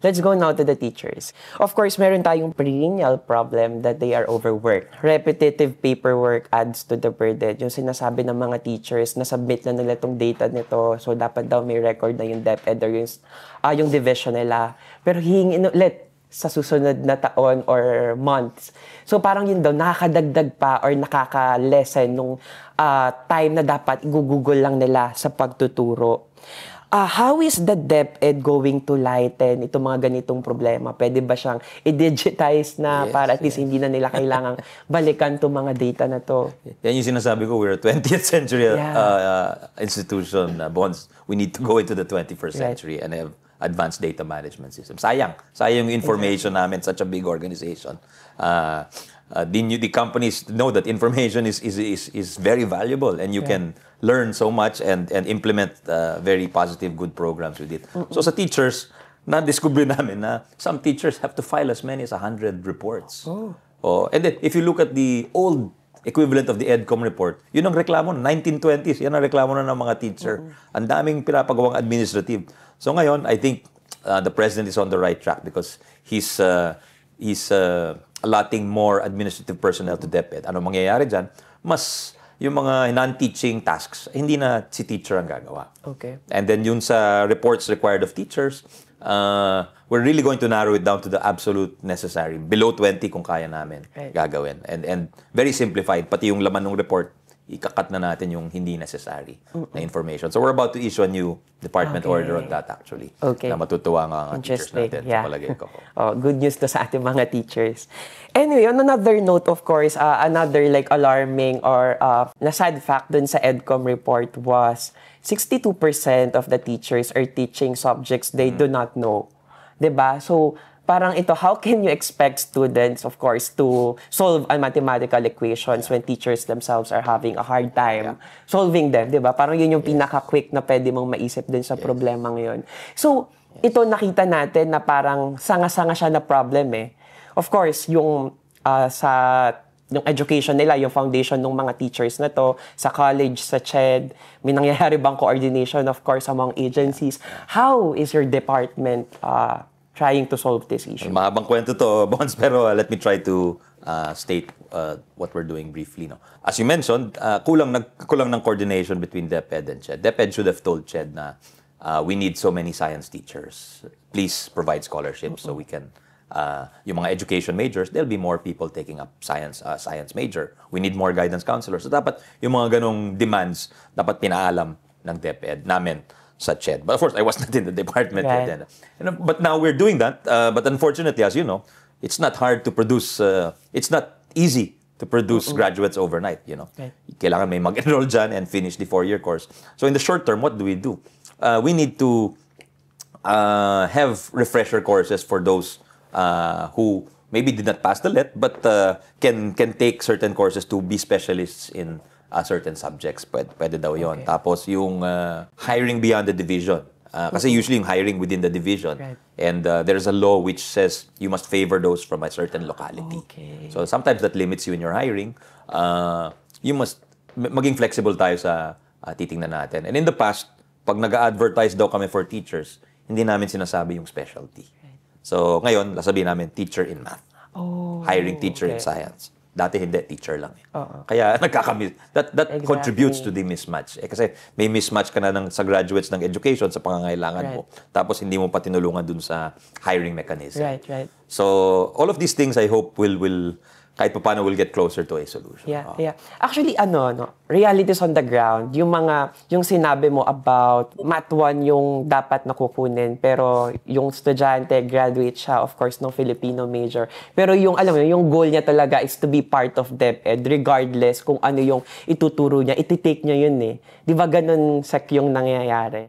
Let's go now to the teachers. Of course, meron tayong perennial problem that they are overworked. Repetitive paperwork adds to the burden. Yung sinasabi ng mga teachers, na-submit na nila itong data nito, so dapat daw may record na yung DepEd or yung division nila. Pero hihingin ulit sa susunod na taon or months. So parang yun daw, nakakadagdag pa or nakaka-lessen nung time na dapat i-google lang nila sa pagtuturo. How is the DepEd going to lighten itong mga ganitong problema? Pwede ba siyang i-digitize na para at least hindi na nila kailangang balikan itong mga data na to? Yan yung sinasabi ko, we're a 20th century institution. Bonds, we need to go into the 21st century and have advanced data management system. Sayang yung information namin, such a big organization. The companies know that information is very valuable and you can learn so much and implement very positive, good programs with it. So sa teachers, na-discover namin na some teachers have to file as many as 100 reports. And then, if you look at the old equivalent of the EDCOM report, yun ang reklamo na, 1920s, yan ang reklamo na ng mga teacher. Ang daming pinapagawang administrative. So ngayon, I think the President is on the right track because he's allotting more administrative personnel to DepEd. Ano mangyayari dyan? Mas yung mga non-teaching tasks, hindi na si teacher ang gagawa. Okay. And then yun sa reports required of teachers, we're really going to narrow it down to the absolute necessary. Below 20 kung kaya namin gagawin. And very simplified. Pati yung laman ng report, ikakat na natin yung hindi necessary na information. So we're about to issue a new department order on that actually. Okay. Na matutuwa nga ang teachers natin. Yeah. Palagay ko. Good news to sa ating mga teachers. Anyway, on another note, of course, another like alarming or na sad fact dun sa EDCOM report was 62% of the teachers are teaching subjects they do not know. 'Di ba? So parang ito, how can you expect students, of course, to solve mathematical equations when teachers themselves are having a hard time solving them, di ba? Parang yun yung pinaka-quick na pwede mong maisip din sa problema ngayon. So, ito nakita natin na parang sanga-sanga siya na problem eh. Of course, yung yung education nila, yung foundation ng mga teachers na to, sa college, sa CHED, may nangyayari bang coordination, of course, among agencies? How is your department trying to solve this issue? Mahabang kwento to, Bonds, pero let me try to state what we're doing briefly. No? As you mentioned, kulang ng coordination between DepEd and CHED. DepEd should have told CHED na we need so many science teachers. Please provide scholarships so we can, yung mga education majors, there'll be more people taking up science major. We need more guidance counselors. So dapat yung mga ganong demands, dapat pinaalam ng DepEd namin sa CHED. But of course, I was not in the department yet. But now we're doing that. But unfortunately, as you know, it's not hard to produce, it's not easy to produce graduates overnight, you know. Kailangan may mag-enroll dyan and finish the 4-year course. So in the short term, what do? We need to have refresher courses for those who maybe did not pass the LET, but can take certain courses to be specialists in certain subjects, pwede daw yun. Tapos yung hiring beyond the division. Kasi usually yung hiring within the division. And there's a law which says you must favor those from a certain locality. So sometimes that limits you in your hiring. You must maging flexible tayo sa titingnan natin. And in the past, pag nag-advertise daw kami for teachers, hindi namin sinasabi yung specialty. So ngayon, sasabihin namin, teacher in math. Hiring teacher in science. Dati hindi, teacher lang. Kaya that contributes to the mismatch. Kasi may mismatch ka na sa graduates ng education sa pangangailangan mo. Tapos hindi mo pa tinulungan dun sa hiring mechanism. So all of these things I hope will kahit pa paano we'll get closer to a solution. Actually, realities on the ground, yung sinabi mo about Math 1 yung dapat nakukunin, pero yung estudyante, graduate siya, of course, ng Filipino major. Pero yung, alam mo, yung goal niya talaga is to be part of DepEd, regardless kung ano yung ituturo niya, ititake niya yun eh. Di ba ganun yung nangyayari?